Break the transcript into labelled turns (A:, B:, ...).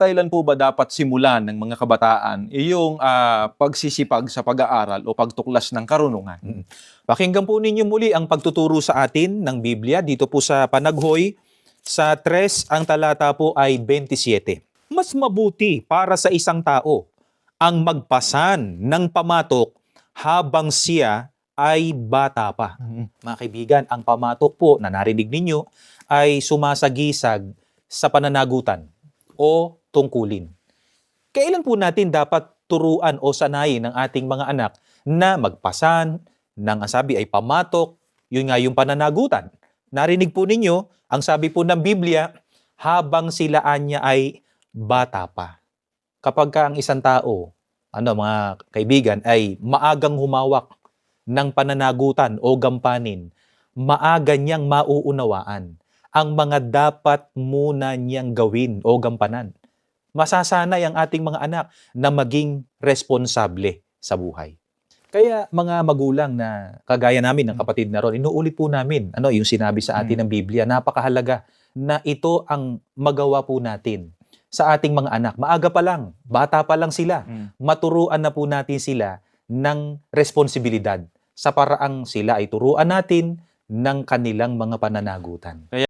A: kailan po ba dapat simulan ng mga kabataan yung pagsisipag sa pag-aaral o pagtuklas ng karunungan?
B: Pakinggan po ninyo muli ang pagtuturo sa atin ng Biblia dito po sa Panaghoy. Sa 3, ang talata po ay 27. Mas mabuti para sa isang tao ang magpasan ng pamatok habang siya ay bata pa. Mga kaibigan, ang pamatok po na narinig ninyo ay sumasagisag sa pananagutan o tungkulin. Kailan po natin dapat turuan o sanayin ng ating mga anak na magpasan ng sabi ay pamatok, yun nga yung pananagutan. Narinig po ninyo, ang sabi po ng Biblia, habang sila anya ay bata pa. Kapag ka ang isang tao, mga kaibigan, ay maagang humawak ng pananagutan o gampanin, maaga niyang mauunawaan ang mga dapat muna niyang gawin o gampanan. Masasanay ang ating mga anak na maging responsable sa buhay. Kaya mga magulang na kagaya namin ng kapatid na ron, inuulit po namin yung sinabi sa atin ng Biblia. Napakahalaga na ito ang magawa po natin sa ating mga anak. Maaga pa lang, bata pa lang sila. Maturuan na po natin sila ng responsibilidad sa paraang sila ay turuan natin ng kanilang mga pananagutan.